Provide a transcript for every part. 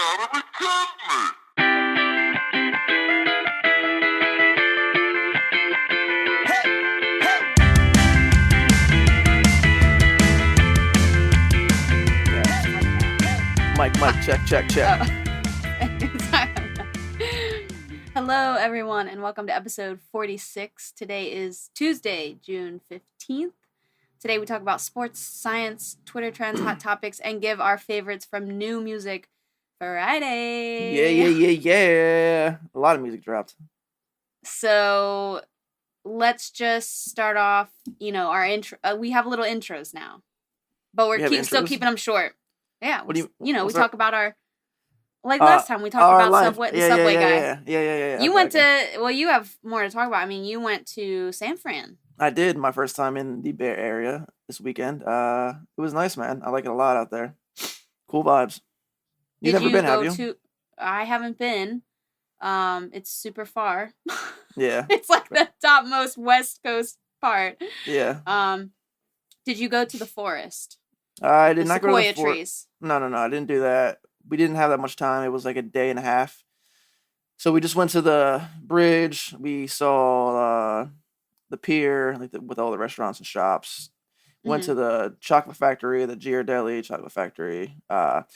gotta be kidding me! Mic, check. Oh. Hello, everyone, and welcome to episode 46. Today is Tuesday, June 15th. Today we talk about sports, science, Twitter trends, hot topics, and give our favorites from New Music Friday. Yeah. A lot of music dropped. So let's just start off, our intro. We have little intros now, but we're still keeping them short. Yeah, we talk about our... last time we talked about Subway guy. Yeah. You have more to talk about. I mean, you went to San Fran. I did, my first time in the Bay Area this weekend. It was nice, man. I like it a lot out there. Cool vibes. You've never been, have you? I haven't been. It's super far. Yeah. It's like the topmost West Coast part. Yeah. Did you go to the forest? I did not go to the sequoia trees. No, I didn't do that. We didn't have that much time. It was like a day and a half. So we just went to the bridge. We saw the pier, with all the restaurants and shops. Went to the chocolate factory, the Ghirardelli chocolate factory.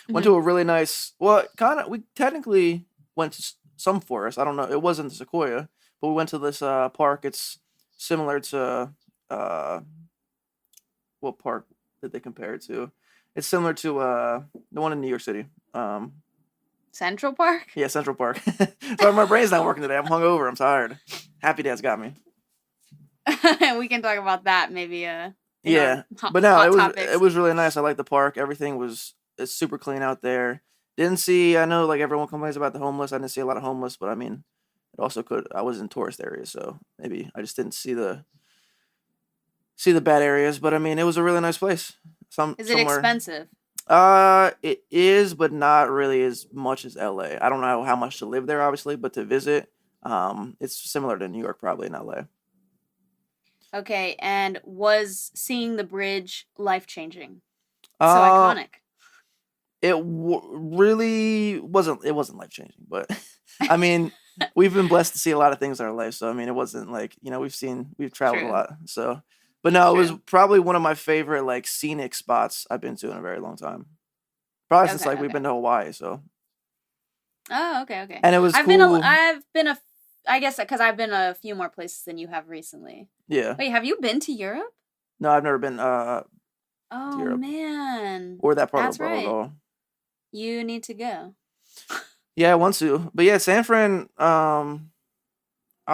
Went to a really nice... we technically went to some forest. I don't know. It wasn't the Sequoia. But we went to this park. It's similar to... what park did they compare it to? It's similar to the one in New York City. Central Park? Yeah, Central Park. Sorry, my brain's not working today. I'm hungover. I'm tired. Happy Dad's got me. We can talk about that maybe. But no, it was really nice. I like the park. Everything it's super clean out there. Didn't see... I know everyone complains about the homeless. I didn't see a lot of homeless, but I mean, it also could... I was in tourist areas, so maybe I just didn't see the bad areas. But I mean, it was a really nice place. Is it expensive? It is, but not really as much as LA. I don't know how much to live there, obviously, but to visit, it's similar to New York, probably, in LA. Okay, and was seeing the bridge life-changing? So iconic. It really wasn't. It wasn't life-changing, but I mean, we've been blessed to see a lot of things in our life. So I mean, it wasn't we've traveled a lot. So, but no, it was probably one of my favorite scenic spots I've been to in a very long time. Probably since we've been to Hawaii. So. Oh, okay. And it was cool. I guess because I've been a few more places than you have recently. Yeah. Wait, have you been to Europe? No, I've never been to Europe. Man. Or that part of the world at all. You need to go. Yeah, I want to. But yeah, San Fran, I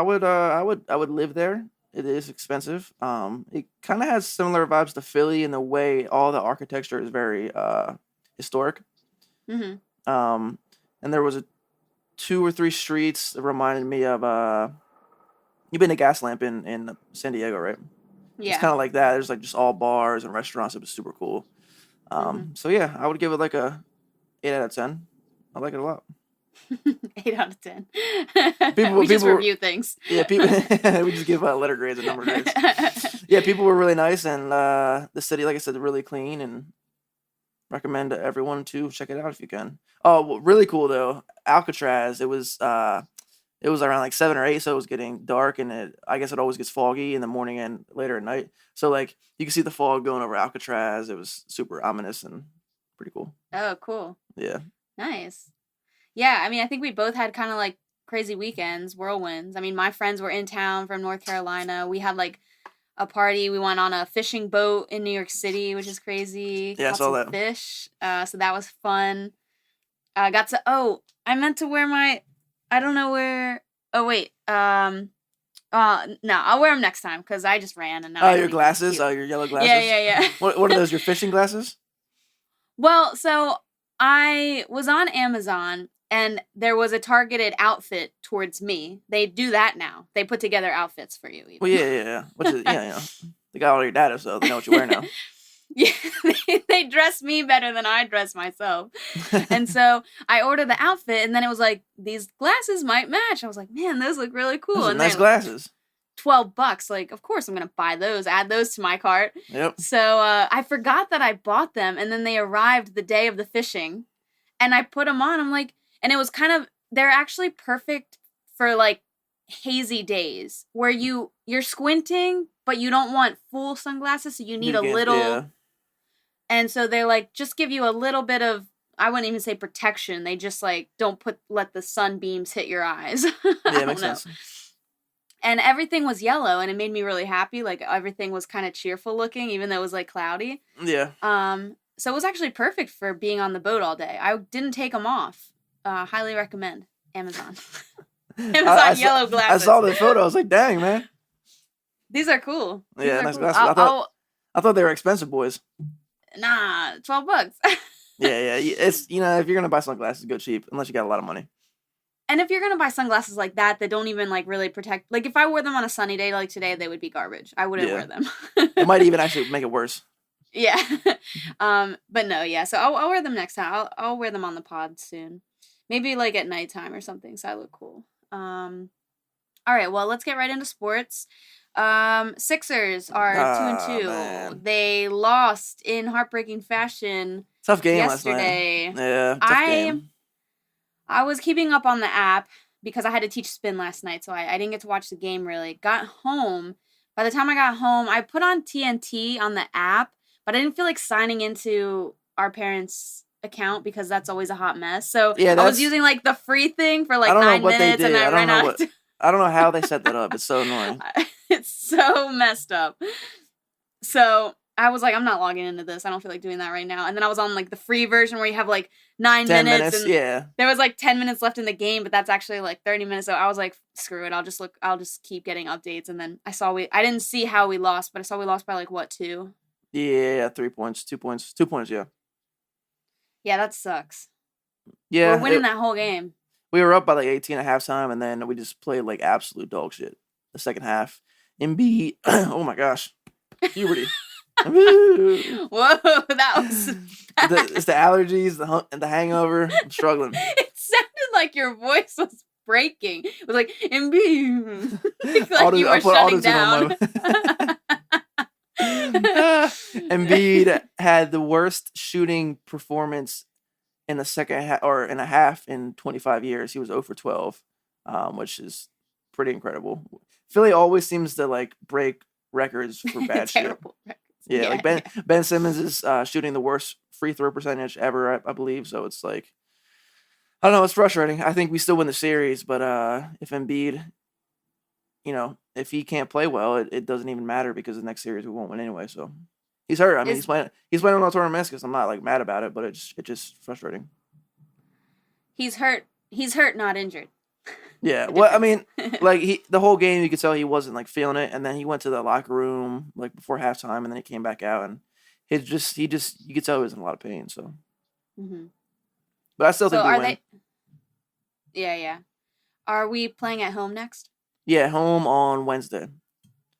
would live there. It is expensive. It kind of has similar vibes to Philly in the way all the architecture is very historic. Mm-hmm. And there was 2 or 3 streets that reminded me of you've been to Gaslamp in San Diego, right? Yeah. It's kind of like that. There's just all bars and restaurants. It was super cool. So yeah, I would give it a 8 out of 10. I like it a lot. 8 out of 10. We just review things. Yeah, we just give letter grades and number grades. Yeah, people were really nice, and the city, like I said, really clean, and recommend to everyone to check it out if you can. Oh, really cool though, Alcatraz. It was around 7 or 8, so it was getting dark, and I guess it always gets foggy in the morning and later at night. So you can see the fog going over Alcatraz. It was super ominous and pretty cool. Oh, cool. Yeah. Nice. Yeah, I mean, I think we both had kind of crazy weekends, whirlwinds. I mean, my friends were in town from North Carolina. We had a party. We went on a fishing boat in New York City, which is crazy. Yeah, I saw that. Fish. So that was fun. I meant to wear my... I don't know where... Oh, wait. No, I'll wear them next time because I just ran and now... Oh, your glasses? Oh, your yellow glasses? Yeah. What are those, your fishing glasses? Well, so I was on Amazon and there was a targeted outfit towards me. They do that now. They put together outfits for you. Even. Well, yeah. Which is, they got all your data, so they know what you wear now. Yeah, they dress me better than I dress myself. And so I ordered the outfit, and then it was these glasses might match. I was like, man, those look really cool. Those are nice glasses. $12. Of course I'm going to buy those, add those to my cart. Yep. So I forgot that I bought them, and then they arrived the day of the fishing. And I put them on. I'm like, and it was they're actually perfect for like hazy days where you're squinting, but you don't want full sunglasses, so you need a little. Yeah. And so they like just give you a little bit of, I wouldn't even say protection. They just like don't let the sunbeams hit your eyes. Yeah, it makes sense. And everything was yellow, and it made me really happy. Like everything was kind of cheerful looking, even though it was like cloudy. Yeah. So it was actually perfect for being on the boat all day. I didn't take them off. Highly recommend Amazon. Amazon yellow glasses. I saw the photo. I was like, dang, man. These are cool. Yeah, nice glasses. I thought they were expensive, boys. Nah, $12. Yeah. It's, if you're going to buy sunglasses, go cheap, unless you got a lot of money. And if you're going to buy sunglasses like that don't even like really protect, like if I wore them on a sunny day like today, they would be garbage. I wouldn't wear them. It might even actually make it worse. Yeah. But no, yeah. So I'll wear them next time. I'll wear them on the pod soon. Maybe like at nighttime or something, so I look cool. All right, well, let's get right into sports. Sixers are 2-2. Man. They lost in heartbreaking fashion. Tough game yesterday. Last night. Yeah, tough game. I was keeping up on the app because I had to teach spin last night, so I didn't get to watch the game really. Got home. By the time I got home, I put on TNT on the app, but I didn't feel like signing into our parents' account because that's always a hot mess. So yeah, I was using like the free thing for like 9 minutes, and I ran out. I don't know how they set that up. It's so annoying. It's so messed up. So I was like, I'm not logging into this. I don't feel like doing that right now. And then I was on like the free version where you have like 9 minutes. And yeah. There was like 10 minutes left in the game, but that's actually like 30 minutes. So I was like, screw it. I'll just keep getting updates. And then I didn't see how we lost, but I saw we lost by like what, 2? Yeah, 3 points, 2 points, 2 points. Yeah. Yeah, that sucks. Yeah. We're winning that whole game. We were up by like 18 at halftime, and then we just played like absolute dog shit the second half. Embiid, oh my gosh, puberty. Whoa, that was it's the allergies, the hangover. I'm struggling. It sounded like your voice was breaking. It was like Embiid, like you were shutting down. Embiid had the worst shooting performance in the second half or in a half in 25 years. He was 0 for 12, which is pretty incredible. Philly always seems to like break records for bad shit. Records. Yeah, like Ben Simmons is shooting the worst free throw percentage ever, I believe. So it's like, I don't know, it's frustrating. I think we still win the series, but if Embiid, if he can't play well, it doesn't even matter because the next series we won't win anyway. So he's hurt. I mean, he's playing on a torn meniscus. I'm not like mad about it, but it's just frustrating. He's hurt. He's hurt, not injured. Yeah. Well, I mean, like the whole game, you could tell he wasn't like feeling it, and then he went to the locker room like before halftime, and then he came back out, and you could tell he was in a lot of pain. So. Mm-hmm. But I still think we win. Yeah. Are we playing at home next? Yeah, home on Wednesday. Okay.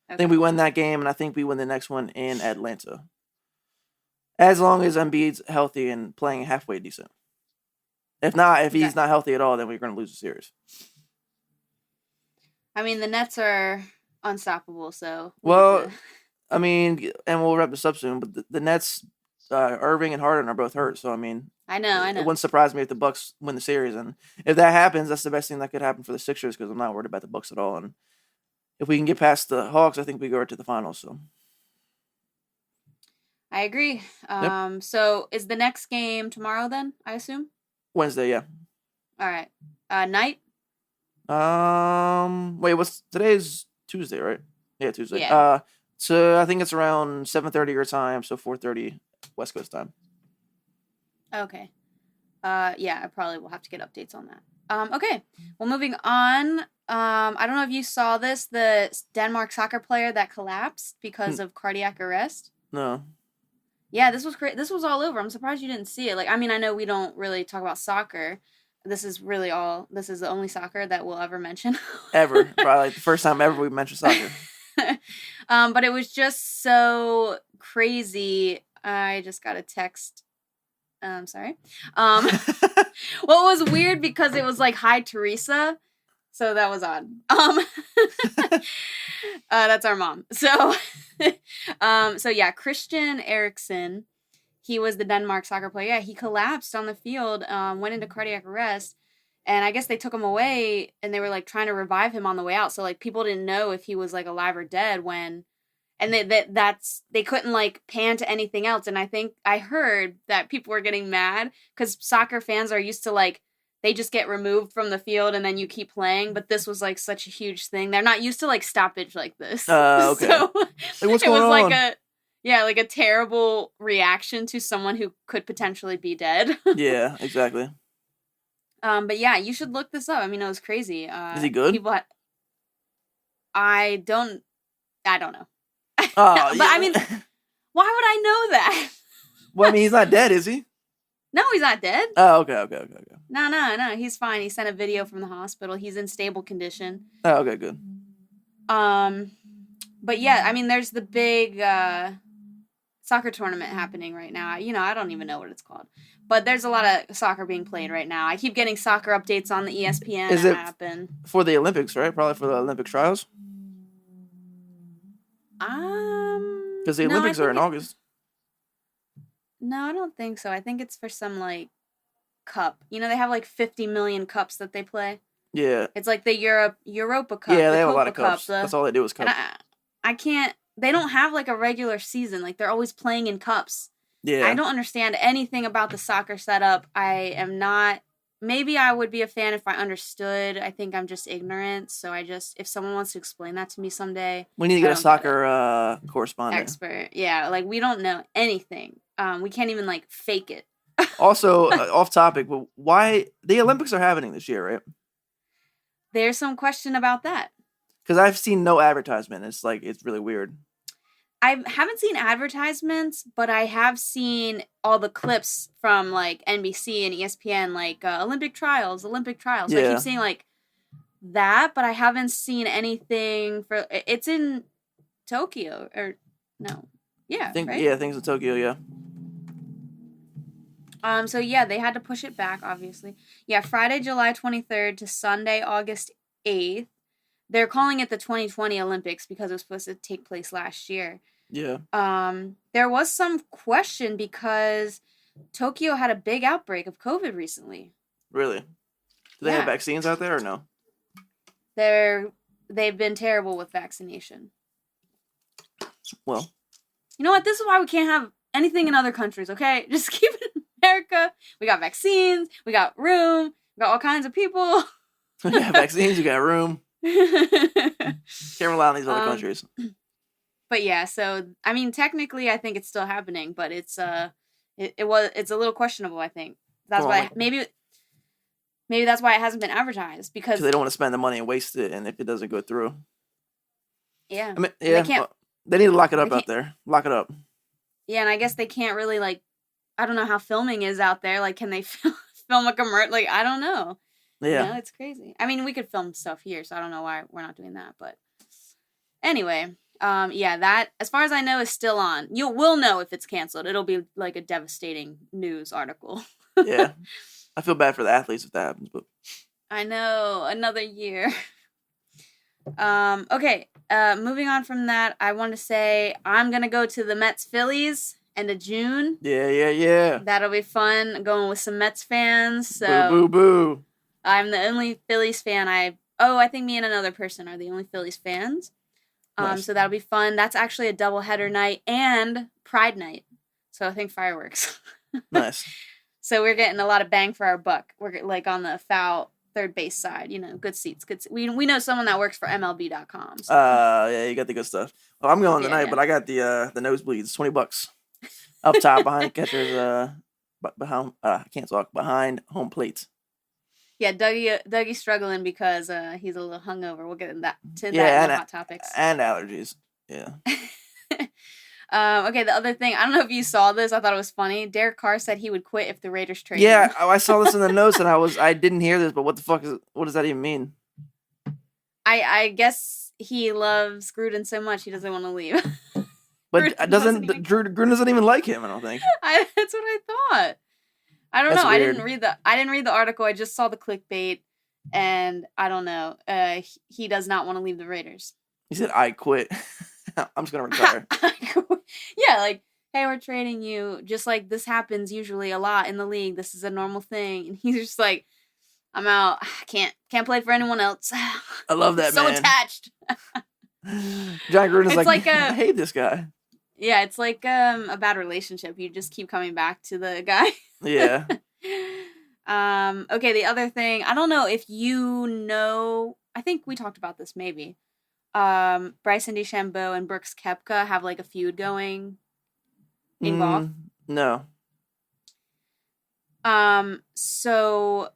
I think we win that game, and I think we win the next one in Atlanta. As long as Embiid's healthy and playing halfway decent. If he's not healthy at all, then we're going to lose the series. I mean, the Nets are unstoppable, so. Well, I mean, and we'll wrap this up soon, but the Nets, Irving and Harden are both hurt, so I mean. I know. It wouldn't surprise me if the Bucks win the series, and if that happens, that's the best thing that could happen for the Sixers because I'm not worried about the Bucks at all, and if we can get past the Hawks, I think we go right to the finals. So. I agree. Yep. So is the next game tomorrow then? I assume. Wednesday, yeah. All right. Night. Wait, today's Tuesday, right? Yeah, Tuesday. Yeah. So I think it's around 7:30 your time, so 4:30 West Coast time. Okay. Yeah, I probably will have to get updates on that. Okay. Well, moving on. I don't know if you saw this, the Denmark soccer player that collapsed because of cardiac arrest. No. Yeah, this was great. This was all over. I'm surprised you didn't see it. Like, I mean, I know we don't really talk about soccer. This is the only soccer that we'll ever mention. Ever. Probably like the first time ever we mentioned soccer. But it was just so crazy. I just got a text. Sorry. Well, it was weird because it was like, hi, Teresa. So that was odd. That's our mom. So, so yeah, Christian Eriksen, He was the Denmark soccer player. Yeah, he collapsed on the field, went into cardiac arrest, and I guess they took him away, and they were like trying to revive him on the way out. So like people didn't know if he was like alive or dead when, and they couldn't like pan to anything else. And I think I heard that people were getting mad because soccer fans are used to like they just get removed from the field and then you keep playing. But this was like such a huge thing. They're not used to like stoppage like this. Okay. So like, what's going on? Like a terrible reaction to someone who could potentially be dead. Yeah, exactly. But yeah, you should look this up. I mean, it was crazy. Is he good? I don't know. Oh, but I mean, why would I know that? Well, I mean, he's not dead, is he? No, he's not dead. Oh, okay. No, he's fine. He sent a video from the hospital. He's in stable condition. Oh, okay, good. But yeah, I mean, there's the big soccer tournament happening right now. I don't even know what it's called. But there's a lot of soccer being played right now. I keep getting soccer updates on the ESPN app. For the Olympics, right? Probably for the Olympic trials? Because the Olympics are in August. No, I don't think so. I think it's for some, like, cup. They have, like, 50 million cups that they play. Yeah. It's like the Europa Cup. Yeah, they have a lot of cups. That's all they do is cups. I can't... They don't have, like, a regular season. Like, they're always playing in cups. Yeah. I don't understand anything about the soccer setup. I am not... Maybe I would be a fan if I understood. I think I'm just ignorant. So if someone wants to explain that to me someday... We need to get a soccer correspondent. Expert. Yeah, like, we don't know anything. We can't even, like, fake it. Also, off topic, but why... The Olympics are happening this year, right? There's some question about that. Because I've seen no advertisement. It's like, it's really weird. I haven't seen advertisements, but I have seen all the clips from, like, NBC and ESPN, like, Olympic trials. So I keep seeing, like, that, but I haven't seen anything for... It's in Tokyo, or... No. Yeah, right? Yeah, I think it's in Tokyo, yeah. So, yeah, they had to push it back, obviously. Yeah, Friday, July 23rd to Sunday, August 8th. They're calling it the 2020 Olympics because it was supposed to take place last year. Yeah. There was some question because Tokyo had a big outbreak of COVID recently. Really? Do they have vaccines out there or no? They've been terrible with vaccination. Well. You know what? This is why we can't have anything in other countries, okay? Just keep it in America. We got vaccines. We got room. We got all kinds of people. Yeah, vaccines. You got room. Can't rely on these other countries. But yeah, so I mean, technically, I think it's still happening, but it's a little questionable. I think that's why maybe that's why it hasn't been advertised because they don't want to spend the money and waste it, and if it doesn't go through, yeah, I mean, yeah, they need to lock it up out there. Lock it up. Yeah, and I guess they can't really like. I don't know how filming is out there. Like, can they film a commercial? Like, I don't know. Yeah, it's crazy. I mean, we could film stuff here, so I don't know why we're not doing that. But anyway, yeah, that as far as I know is still on. We'll know if it's canceled. It'll be like a devastating news article. Yeah, I feel bad for the athletes if that happens, but I know, another year. Okay, moving on from that, I want to say I'm gonna go to the Mets Phillies end of June. Yeah. That'll be fun. I'm going with some Mets fans. So boo, boo, boo. I'm the only Phillies fan. I think me and another person are the only Phillies fans. Nice. So that'll be fun. That's actually a doubleheader night and Pride night. So I think fireworks. Nice. So we're getting a lot of bang for our buck. We're like on the foul third base side, good seats. We know someone that works for MLB.com. So. Yeah, you got the good stuff. Well, I'm going tonight, but I got the nosebleeds, $20 up top behind catchers. Behind I can't talk behind home plate. Yeah, Dougie's struggling because he's a little hungover. We'll get into that in the hot topics. And allergies. Yeah. Okay, the other thing, I don't know if you saw this. I thought it was funny. Derek Carr said he would quit if the Raiders trade him. I saw this in the notes and I didn't hear this, but what does that even mean? I guess he loves Gruden so much he doesn't want to leave. But Gruden doesn't even like him, I don't think. That's what I thought. I don't know. Weird. I didn't read the article. I just saw the clickbait, and I don't know. He does not want to leave the Raiders. He said, "I quit. I'm just gonna retire." Yeah, like hey, we're trading you. Just like this happens usually a lot in the league. This is a normal thing. And he's just like, I'm out. Can't play for anyone else. I love that, so man. attached. John Gruden's like I hate this guy. Yeah, it's like a bad relationship. You just keep coming back to the guy. Yeah. Okay, the other thing, I don't know if you know, I think we talked about this maybe. Bryson DeChambeau and Brooks Koepka have like a feud going in golf. No. So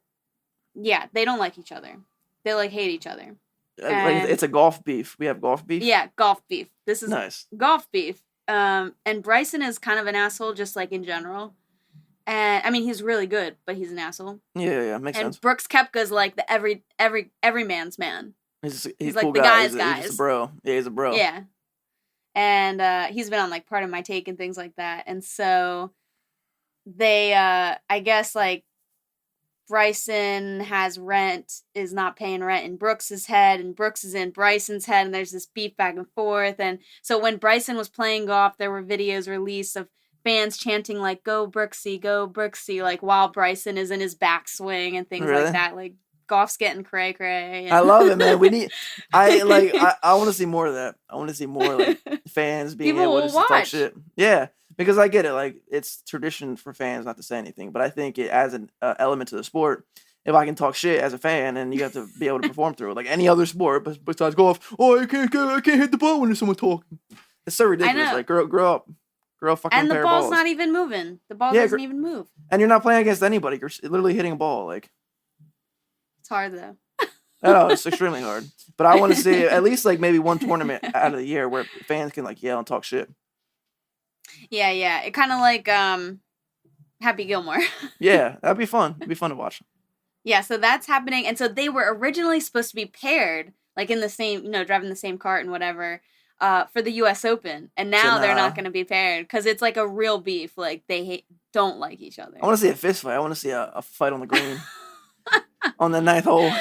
yeah, they don't like each other. They like hate each other. Like it's a golf beef. We have golf beef? Yeah, golf beef. This is nice. Golf beef. And Bryson is kind of an asshole just like in general. And I mean he's really good, but he's an asshole. Yeah, makes sense. And Brooks Koepka is like the every man's man. He's like cool the guy. guys. He's a bro. Yeah, he's a bro. Yeah. And he's been on like Part of My Take and things like that. And so they I guess like Bryson is not paying rent in Brooks's head, and Brooks is in Bryson's head, and there's this beef back and forth. And so when Bryson was playing golf, there were videos released of fans chanting like "Go Brooksy," like while Bryson is in his backswing and things like that. Like golf's getting cray cray. I love it, man. I want to see more of that. I want to see more like fans being able to talk shit. Yeah. Because I get it, like, it's tradition for fans not to say anything, but I think it adds an element to the sport. If I can talk shit as a fan, and you have to be able to perform through it, like any other sport, but besides golf, I can't hit the ball when there's someone talking. It's so ridiculous. Like, grow up, fucking. And the ball's not even moving. The ball doesn't even move. And you're not playing against anybody. You're literally hitting a ball. Like, it's hard though. No, it's extremely hard. But I want to see at least like maybe one tournament out of the year where fans can like yell and talk shit. Yeah. It kind of like Happy Gilmore. Yeah, that'd be fun. It'd be fun to watch. Yeah, so that's happening. And so they were originally supposed to be paired, like in the same, driving the same cart and whatever, for the U.S. Open. And now they're not going to be paired because it's like a real beef. Like they don't like each other. I want to see a fist fight. I want to see a fight on the green. On the 9th hole.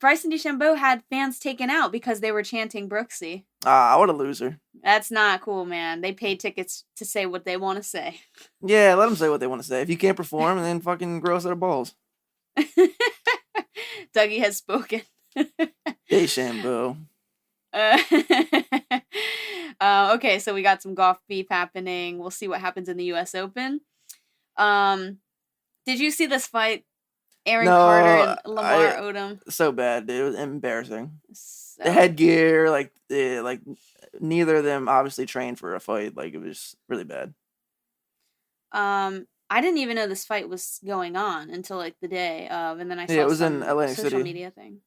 Bryson DeChambeau had fans taken out because they were chanting Brooksy. What a loser. That's not cool, man. They paid tickets to say what they want to say. Yeah, let them say what they want to say. If you can't perform, then fucking grow a set of balls. Dougie has spoken. DeChambeau. Okay, so we got some golf beef happening. We'll see what happens in the U.S. Open. Did you see this fight? Aaron Carter and Lamar Odom. So bad, dude. It was embarrassing. The headgear, like neither of them obviously trained for a fight. Like it was really bad. I didn't even know this fight was going on until like the day of, and then I saw it was in Atlantic social City. Media thing.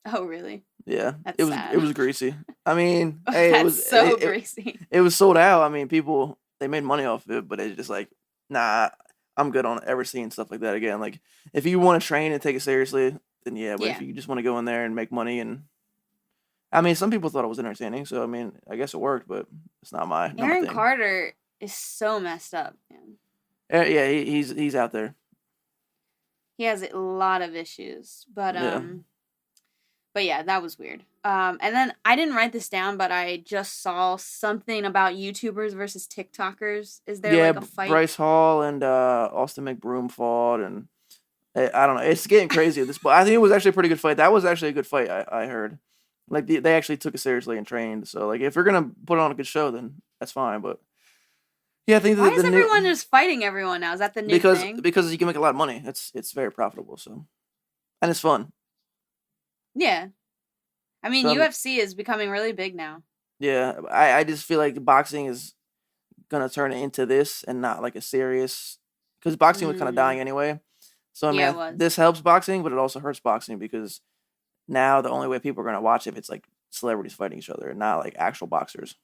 Oh really? Yeah, That's sad. It was greasy. I mean, hey, it was so greasy. It was sold out. I mean, people they made money off of it, but it's just like, nah. I'm good on ever seeing stuff like that again. Like, if you want to train and take it seriously, then yeah. But if you just want to go in there and make money, and I mean, some people thought it was entertaining, so I mean, I guess it worked, but it's not my. Aaron Carter is so messed up, man. Yeah, he's out there. He has a lot of issues, but yeah, that was weird. And then I didn't write this down, but I just saw something about YouTubers versus TikTokers. Is there like a fight? Bryce Hall and Austin McBroom fought, and I don't know. It's getting crazy at this point. I think it was actually a pretty good fight. That was actually a good fight. I heard. Like they actually took it seriously and trained. So like if you're gonna put on a good show, then that's fine. But yeah, I think why is everyone just fighting everyone now? Is that the new thing? Because you can make a lot of money. It's very profitable. So and it's fun. Yeah. I mean, UFC is becoming really big now. Yeah, I just feel like boxing is going to turn into this and not like a serious... Because boxing was kind of dying anyway. So, I mean, this helps boxing, but it also hurts boxing because now the only way people are going to watch it if it's like celebrities fighting each other and not like actual boxers.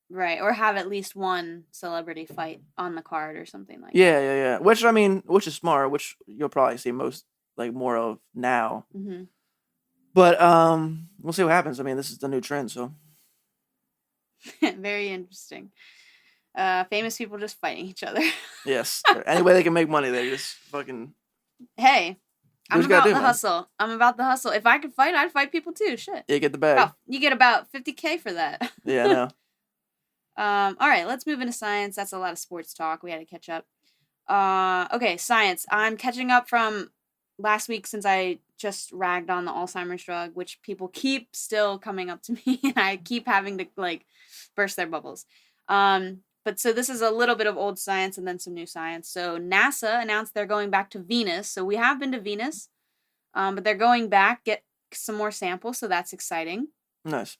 Right, or have at least one celebrity fight on the card or something like that. Yeah. Which, I mean, which is smart, which you'll probably see more of now. Mm-hmm. But we'll see what happens. I mean, this is the new trend, so. Very interesting. Famous people just fighting each other. Yes. Any way they can make money, they just fucking... Hey, I'm about the hustle. I'm about the hustle. If I could fight, I'd fight people too. Shit. Yeah, get the bag. You get about $50K for that. Yeah, I All right, let's move into science. That's a lot of sports talk. We had to catch up. Okay, science. I'm catching up from last week since I just ragged on the Alzheimer's drug, which people keep still coming up to me, and I keep having to like burst their bubbles. But so this is a little bit of old science and then some new science. So NASA announced they're going back to Venus. So we have been to Venus, but they're going back, get some more samples. So that's exciting. Nice.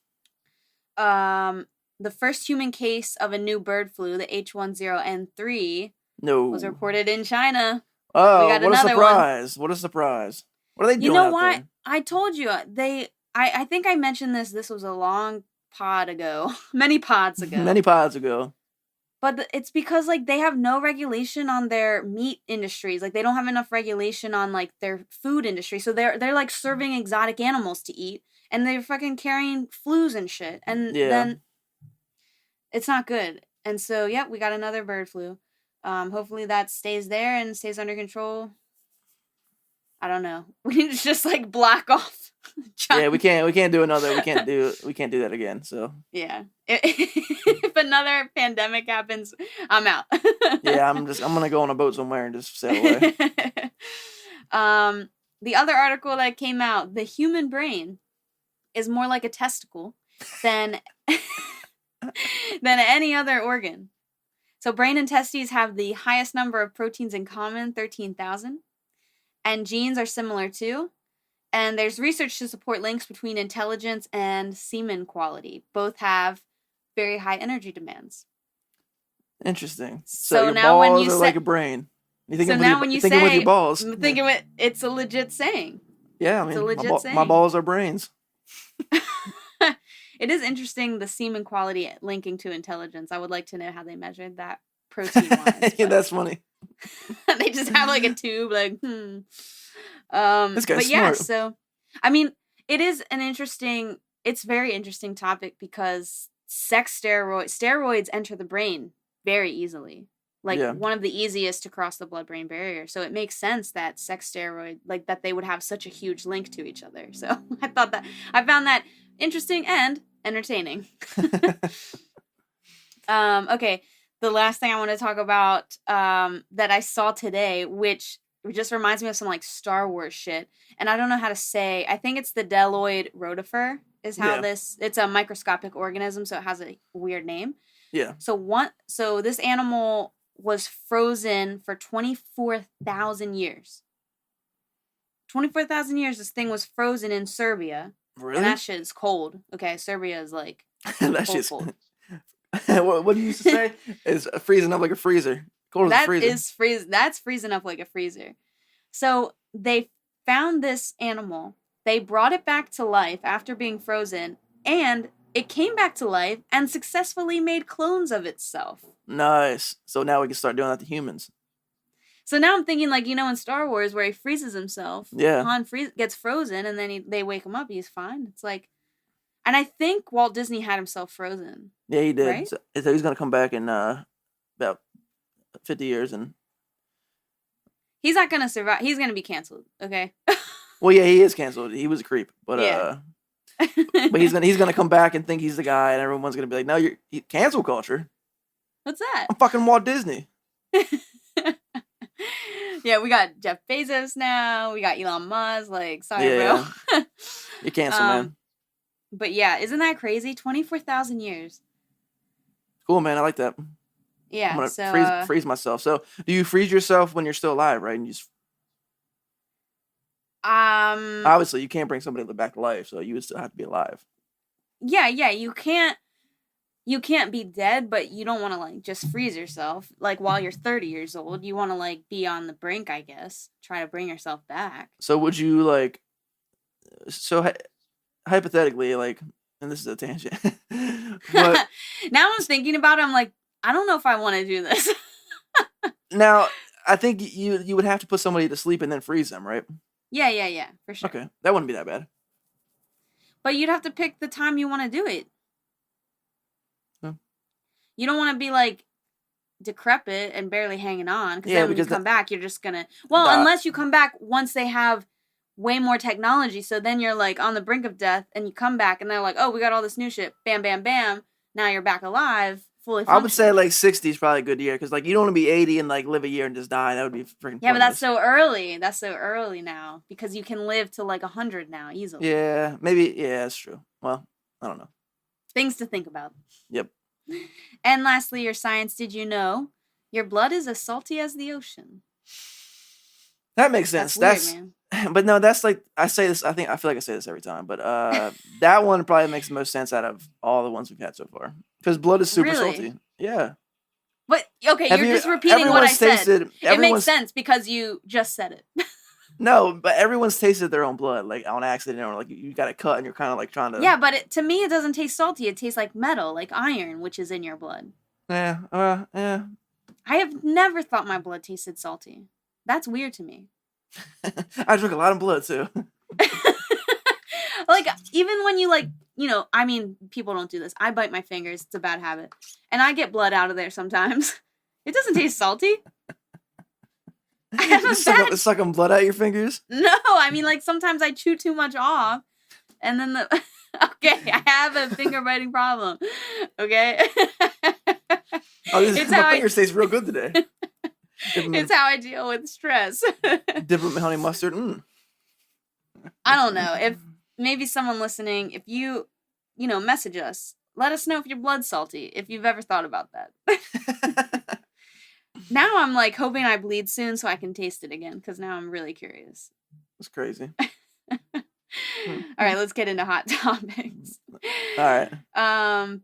The first human case of a new bird flu, the H10N3, was reported in China. Oh, what a surprise. What a surprise. What are they doing? You know what? I told you. I think I mentioned this. This was a long pod ago. Many pods ago. But it's because, like, they have no regulation on their meat industries. Like, they don't have enough regulation on, like, their food industry. So they're like, serving exotic animals to eat. And they're fucking carrying flus and shit. And then it's not good. And so, we got another bird flu. Hopefully that stays there and stays under control. I don't know. We need to just, like, block off China. Yeah, we can't do another. We can't do that again. So yeah, if another pandemic happens, I'm out. Yeah, I'm gonna go on a boat somewhere and just sail away. The other article that came out, the human brain is more like a testicle than any other organ. So brain and testes have the highest number of proteins in common, 13,000, and genes are similar too. And there's research to support links between intelligence and semen quality. Both have very high energy demands. Interesting. So your now balls when you are like a brain. When you say with your balls, I'm thinking with it's a legit saying. Yeah, I mean, it's a legit saying. My balls are brains. It is interesting the semen quality linking to intelligence. I would like to know how they measured that protein-wise. Yeah, that's funny. They just have like a tube, like This guy's smart. So I mean, it's very interesting topic because steroids enter the brain very easily. Like one of the easiest to cross the blood-brain barrier. So it makes sense that sex steroid, like that they would have such a huge link to each other. So I found that interesting and entertaining. Okay. The last thing I want to talk about that I saw today, which just reminds me of some like Star Wars shit. And I don't know how to say, I think it's the Deloid rotifer is how it's a microscopic organism. So it has a weird name. Yeah. So this animal was frozen for 24,000 years. 24,000 years this thing was frozen in Serbia. Really? And that shit is cold. Okay, Serbia is like that shit's cold. What do you used to say? It's freezing up like a freezer. Cold as a freezer. That's freezing up like a freezer. So they found this animal. They brought it back to life after being frozen, and it came back to life and successfully made clones of itself. Nice. So now we can start doing that to humans. So now I'm thinking, like, in Star Wars where he freezes himself. Yeah. Han gets frozen and then they wake him up. He's fine. It's like, and I think Walt Disney had himself frozen. Yeah, he did. Right? So he's going to come back in about 50 years and... He's not going to survive. He's going to be canceled, okay? Well, yeah, he is canceled. He was a creep. But but he's gonna come back and think he's the guy, and everyone's gonna be like, "No, you're cancel culture." What's that? I'm fucking Walt Disney. Yeah, we got Jeff Bezos now. We got Elon Musk. Like, sorry, bro. You're canceled, man. But yeah, isn't that crazy? 24,000 years. Cool, man. I like that. Yeah. I'm gonna freeze myself. So, do you freeze yourself when you're still alive, right? And you just... Obviously, you can't bring somebody back to life, so you would still have to be alive. Yeah. You can't be dead, but you don't want to like just freeze yourself. Like while you're 30 years old, you want to like be on the brink, I guess. Try to bring yourself back. So would you like? So hypothetically, like, and this is a tangent. But now I'm thinking about it. I'm like, I don't know if I want to do this. Now, I think you would have to put somebody to sleep and then freeze them, right? Yeah, for sure. Okay, that wouldn't be that bad. But you'd have to pick the time you want to do it. You don't want to be like decrepit and barely hanging on, because then when you come back, you're just gonna. Well, unless you come back once they have way more technology, so then you're like on the brink of death, and you come back, and they're like, "Oh, we got all this new shit, bam, bam, bam." Now you're back alive. fully I would say functioning. like 60 is probably a good year because like you don't want to be 80 and like live a year and just die. That would be freaking. Yeah, but that's so early. That's so early now because you can live to like 100 now easily. Yeah, maybe. Yeah, that's true. Well, I don't know. Things to think about. Yep. And lastly, your science. Did you know your blood is as salty as the ocean? That makes sense. That's weird, man. But no, that's like I say this. I feel like I say this every time. But that one probably makes the most sense out of all the ones we've had so far because blood is super salty. Yeah. But okay, you're just repeating what I said. It makes sense because you just said it. No, but everyone's tasted their own blood, like on accident, or like you got a cut and you're kind of like trying to. Yeah, but to me, it doesn't taste salty. It tastes like metal, like iron, which is in your blood. Yeah, yeah. I have never thought my blood tasted salty. That's weird to me. I drink a lot of blood too. Like even when you like, I mean, people don't do this. I bite my fingers. It's a bad habit, and I get blood out of there sometimes. It doesn't taste salty. Sucking blood out your fingers? No, I mean like sometimes I chew too much off, and then okay, I have a finger biting problem. Okay. My fingers taste real good today. It's how I deal with stress. Dip them in honey mustard. I don't know if maybe someone listening, if you message us, let us know if your blood's salty. If you've ever thought about that. Now I'm like hoping I bleed soon so I can taste it again because now I'm really curious. That's crazy. All right, let's get into hot topics. All right.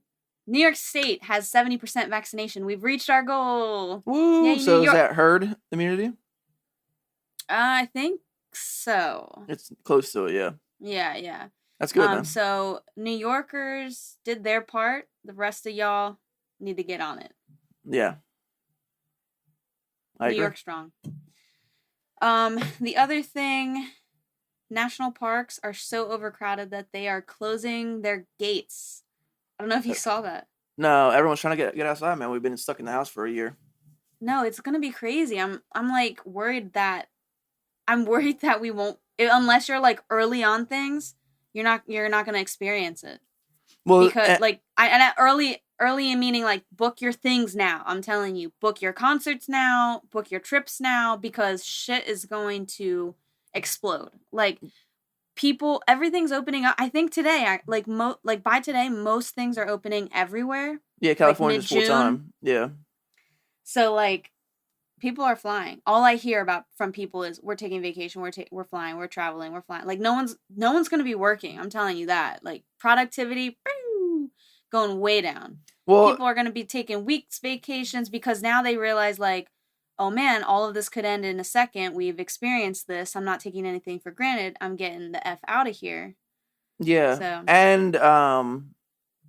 New York State has 70% vaccination. We've reached our goal. Woo! Yay, so is that herd immunity? I think so. It's close to it, yeah. Yeah. That's good, man. So New Yorkers did their part. The rest of y'all need to get on it. Yeah. New York strong. The other thing, national parks are so overcrowded that they are closing their gates. I don't know if you saw that. No, everyone's trying to get outside, man. We've been stuck in the house for a year. No, it's gonna be crazy. I'm like worried that we won't, unless you're like early on things, you're not gonna experience it. Well, because early meaning like book your things now. I'm telling you, book your concerts now, book your trips now, because shit is going to explode. Like everything's opening up. I think today, by today, most things are opening everywhere. Yeah, California's full time. Yeah. So like, people are flying. All I hear about from people is we're taking vacation, we're flying, we're traveling, we're flying. Like no one's gonna be working. I'm telling you that. Like productivity, going way down. Well, people are going to be taking weeks vacations because now they realize like, oh man, all of this could end in a second. We've experienced this. I'm not taking anything for granted. I'm getting the F out of here. Yeah. So. And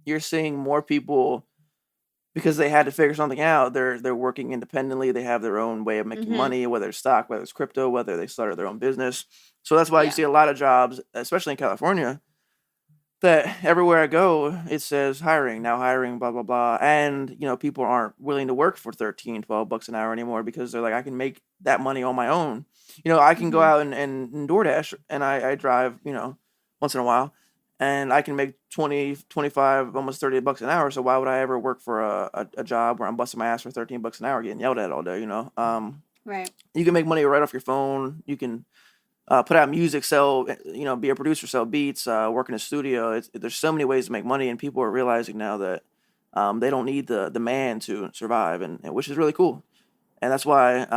you're seeing more people because they had to figure something out. They're working independently. They have their own way of making money, whether it's stock, whether it's crypto, whether they started their own business. So that's why you see a lot of jobs, especially in California, that everywhere I go, it says hiring, blah, blah, blah. And, people aren't willing to work for $13-12 an hour anymore because they're like, I can make that money on my own. I can go out and DoorDash and I drive, once in a while and I can make 20, 25, almost $30 an hour. So why would I ever work for a job where I'm busting my ass for $13 an hour getting yelled at all day, Right. You can make money right off your phone. You can put out music, sell, be a producer, sell beats, work in a studio. There's so many ways to make money, and people are realizing now that they don't need the man to survive, and which is really cool. And that's why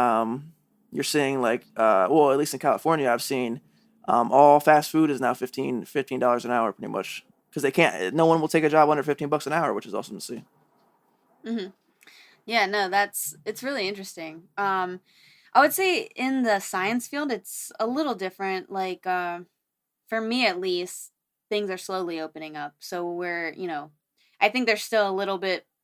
you're seeing like, at least in California, I've seen all fast food is now $15 an hour pretty much because they can't. No one will take a job under $15 an hour, which is awesome to see. Mm-hmm. Yeah, no, it's really interesting. I would say in the science field, it's a little different. Like, for me at least, things are slowly opening up. So we're, I think there's still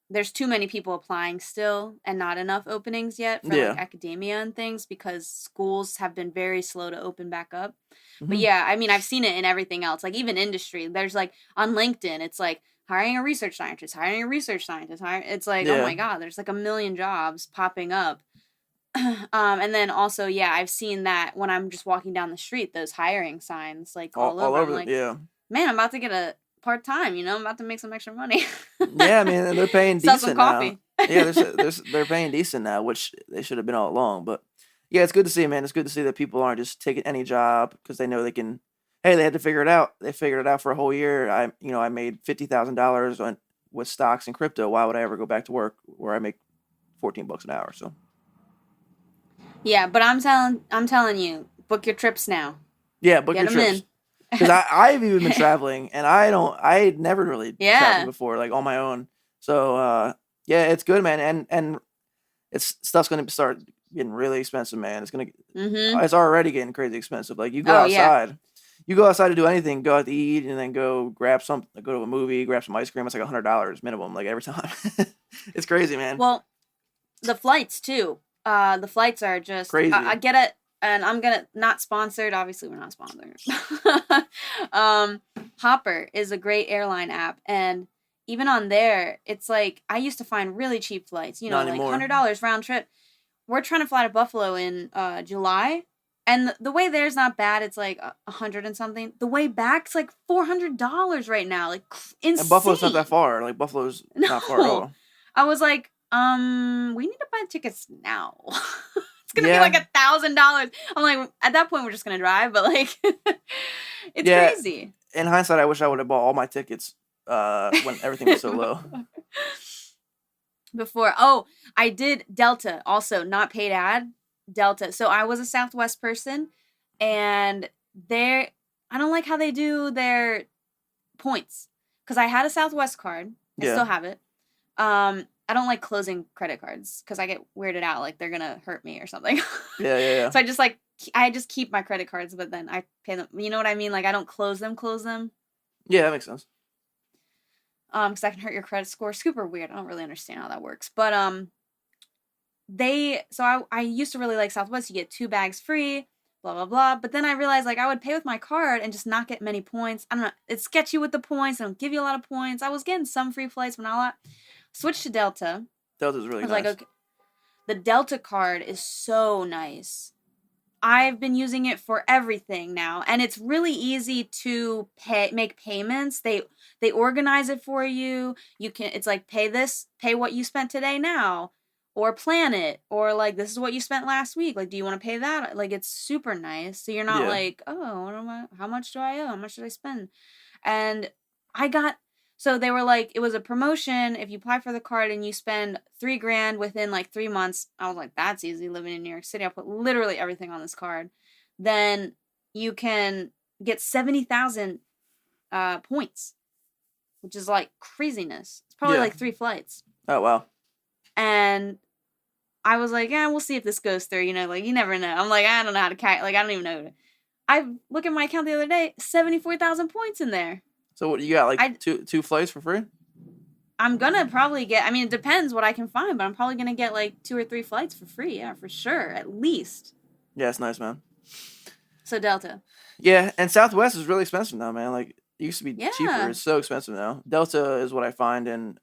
there's too many people applying still and not enough openings yet for like academia and things because schools have been very slow to open back up. Mm-hmm. But yeah, I mean, I've seen it in everything else. Like even industry, there's like on LinkedIn, it's like hiring a research scientist. It's like, oh my God, there's like 1 million jobs popping up. And then also, I've seen that when I'm just walking down the street, those hiring signs like all over. I'm like, man, I'm about to get a part-time, I'm about to make some extra money. Yeah, I mean, they're paying decent some coffee. Now. Yeah, they're paying decent now, which they should have been all along. But yeah, it's good to see, man. It's good to see that people aren't just taking any job because they know they can. Hey, they had to figure it out. They figured it out for a whole year. I made $50,000 with stocks and crypto. Why would I ever go back to work where I make $14 an hour? So. Yeah, but I'm telling you, book your trips now. Yeah, book your trips. Because I've even been traveling, and I had never really traveled before, like on my own. So yeah, it's good, man. And stuff's gonna start getting really expensive, man. It's already getting crazy expensive. Like you go outside. Yeah. You go outside to do anything, go out to eat, and then go grab something, go to a movie, grab some ice cream. It's like $100 minimum, like every time. It's crazy, man. Well, the flights too. The flights are just crazy. I get it, and I'm not sponsored. Obviously, we're not sponsored. Hopper is a great airline app, and even on there, it's like I used to find really cheap flights. Like $100 round trip. We're trying to fly to Buffalo in July. And the way there's not bad. It's like $100 and something. The way back's like $400 right now. Like insane. And Buffalo's not that far. Like Buffalo's not far at all. I was like, we need to buy tickets now. It's gonna be like $1,000. I'm like, at that point we're just gonna drive. But like, it's crazy. In hindsight, I wish I would have bought all my tickets when everything was so low. Before, I did Delta also, not paid ad. Delta. So I was a Southwest person, and I don't like how they do their points, because I had a Southwest card. I still have it. I don't like closing credit cards because I get weirded out, like they're gonna hurt me or something. Yeah. So I just keep my credit cards, but then I pay them. You know what I mean? Like I don't close them. Yeah, that makes sense. Because that can hurt your credit score. Super weird. I don't really understand how that works, but I used to really like Southwest. You get 2 bags free, blah, blah, blah. But then I realized like I would pay with my card and just not get many points. I don't know. It's sketchy with the points. They don't give you a lot of points. I was getting some free flights, but not a lot. Switched to Delta. Delta's really nice. Like, okay, the Delta card is so nice. I've been using it for everything now, and it's really easy to make payments. They organize it for you. It's like pay what you spent today now. Or plan it, or like this is what you spent last week. Like, do you want to pay that? Like, it's super nice. So you're not like, how much do I owe? How much did I spend? And so they were like, it was a promotion. If you apply for the card and you spend $3,000 within like 3 months, I was like, that's easy living in New York City. I'll put literally everything on this card. Then you can get 70,000 points, which is like craziness. It's probably like 3 flights. Oh, wow. And I was like, we'll see if this goes through, like, you never know. I'm like, I don't know how to I don't even know. I look at my account the other day, 74,000 points in there. So what, you got like two flights for free? I'm going to probably get, it depends what I can find, but I'm probably going to get like 2 or 3 flights for free. Yeah, for sure. At least. Yeah, it's nice, man. So Delta. Yeah. And Southwest is really expensive now, man. Like it used to be cheaper. It's so expensive now. Delta is what I find in,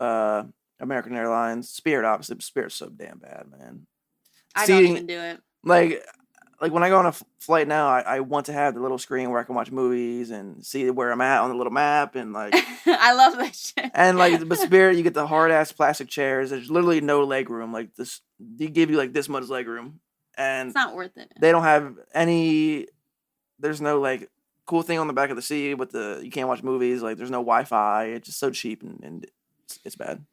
American Airlines, Spirit, obviously, but Spirit's so damn bad, man. I don't even do it. Like when I go on a flight now, I want to have the little screen where I can watch movies and see where I'm at on the little map, and like I love that shit. And like with Spirit, you get the hard ass plastic chairs. There's literally no leg room. Like this, they give you like this much leg room, and it's not worth it. They don't have any. There's no like cool thing on the back of the seat with you can't watch movies. Like there's no Wi-Fi. It's just so cheap and it's bad.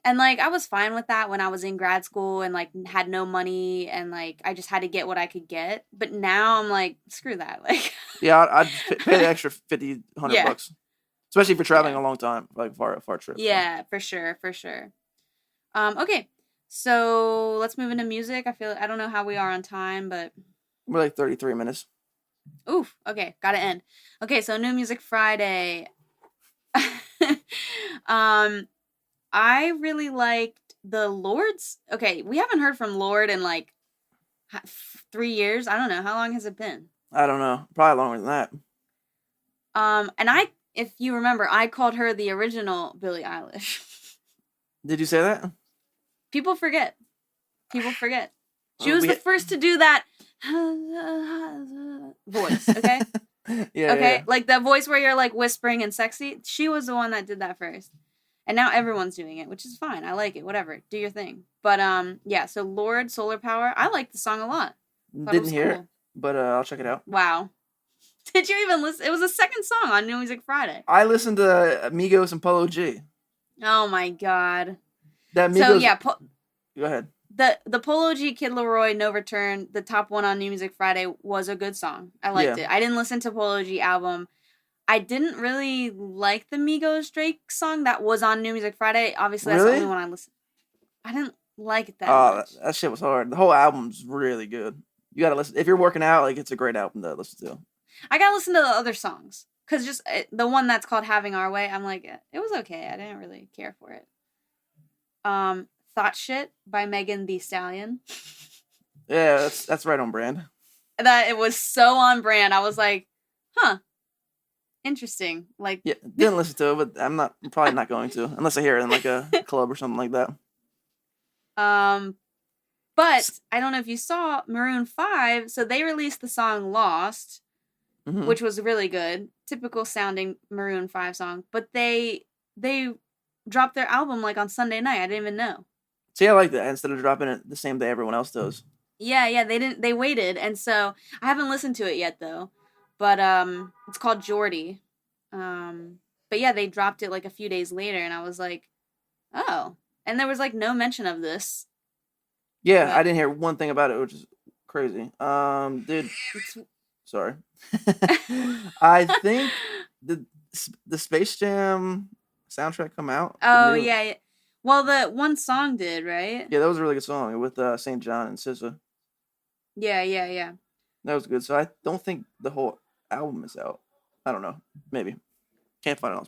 And, like, I was fine with that when I was in grad school and, like, had no money and, like, I just had to get what I could get. But now I'm like, screw that. Like, yeah, I'd pay the extra $50, $100. Especially for traveling a long time, like far trips. Yeah, for sure. Okay, so let's move into music. I don't know how we are on time, but... We're like 33 minutes. Oof, okay, gotta end. Okay, so New Music Friday. I really liked the Lord's. Okay, we haven't heard from Lord in like 3 years. I don't know. How long has it been? I don't know. Probably longer than that. And if you remember, I called her the original Billie Eilish. Did you say that? People forget. She was the first to do that voice, okay? Yeah. Okay, Yeah. like the voice where you're like whispering and sexy. She was the one that did that first, and now everyone's doing it, which is fine. I like it. Whatever, do your thing. But yeah. So Lord Solar Power, I like the song a lot. Thought Didn't hear it, but I'll check it out. Wow. Did you even listen? It was the second song on New Music Friday. I listened to Migos and Polo G. Oh my god. That Migos. So yeah, go ahead. The Polo G Kid Leroy No Return, the top one on New Music Friday, was a good song. I liked it. I didn't listen to Polo G album. I didn't really like the Migos Drake song that was on New Music Friday. Obviously, that's the only one I listened. I didn't like it that much. That shit was hard. The whole album's really good. You gotta listen if you're working out. Like, it's a great album to listen to. I gotta listen to the other songs because just the one that's called Having Our Way, I'm like, it was okay. I didn't really care for it. Thought Shit by Megan Thee Stallion. Yeah, that's right on brand. That it was so on brand. I was like, huh, interesting. Like, yeah, didn't listen to it, but I'm probably not going to unless I hear it in like a club or something like that. But I don't know if you saw Maroon 5. So they released the song Lost, which was really good, typical sounding Maroon 5 song. But they dropped their album like on Sunday night. I didn't even know. See, I like that instead of dropping it the same day everyone else does. Yeah, they waited, and so I haven't listened to it yet though. But it's called Jordy. But yeah, they dropped it like a few days later, and I was like, oh. And there was like no mention of this. Yeah, but I didn't hear one thing about it, which is crazy. Dude, sorry. I think the Space Jam soundtrack come out. Oh yeah. Well, the one song did, right? Yeah, that was a really good song with St. John and SZA. Yeah. That was good. So I don't think the whole album is out. I don't know. Maybe. Can't find it on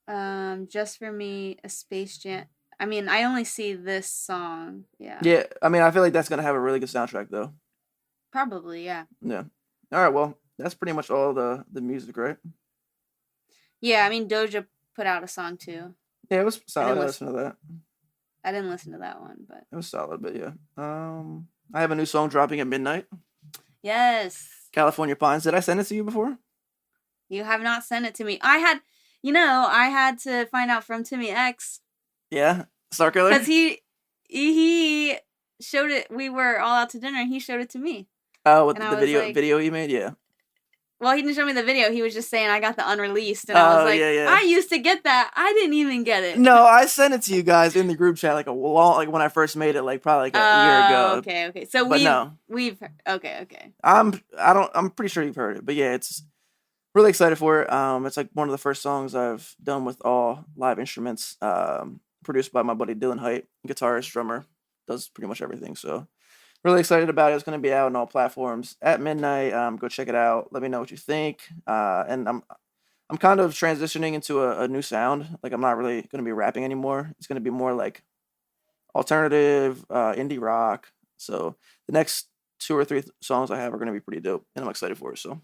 Spotify. Just for me, a Space Jam. I mean, I only see this song. Yeah. Yeah, I mean, I feel like that's gonna have a really good soundtrack, though. Probably, yeah. Yeah. All right. Well, that's pretty much all the music, right? Yeah, I mean, Doja put out a song too. Yeah, it was solid. I listened to that. I didn't listen to that one, but it was solid. But yeah, I have a new song dropping at midnight. Yes. California Pines. Did I send it to you before? You have not sent it to me. I had to find out from Timmy X. Yeah, Star Killer. Because he showed it. We were all out to dinner, and he showed it to me. Oh, with the video you made, yeah. Well, he didn't show me the video. He was just saying I got the unreleased, and I was like, yeah. I used to get that. I didn't even get it. No, I sent it to you guys in the group chat like when I first made it, like probably like a year ago. Okay. So we've okay. I'm pretty sure you've heard it, but yeah, it's really excited for it. It's like one of the first songs I've done with all live instruments. Produced by my buddy Dylan Height, guitarist, drummer, does pretty much everything. So really excited about it. It's going to be out on all platforms at midnight. Go check it out. Let me know what you think. And I'm kind of transitioning into a new sound. Like, I'm not really going to be rapping anymore. It's going to be more like alternative, indie rock. So the next 2 or 3 songs I have are going to be pretty dope, and I'm excited for it. So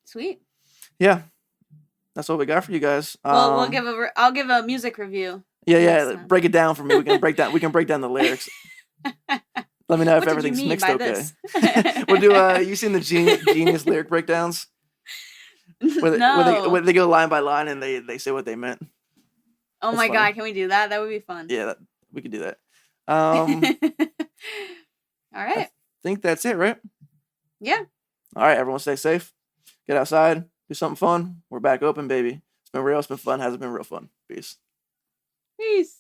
sweet. Yeah, that's what we got for you guys. Well, I'll give a music review. Yeah. Break it down for me. We can break down the lyrics. Let me know if everything's mixed okay. We'll do. You seen the genius lyric breakdowns? Where they go line by line and they say what they meant. Oh my god, can we do that? That would be fun. Yeah, we could do that. All right. I think that's it, right? Yeah. All right, everyone stay safe. Get outside. Do something fun. We're back open, baby. It's been real. It's been fun. Hasn't been real fun. Peace. Peace.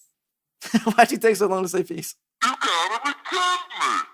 Why'd you take so long to say peace? You gotta record me.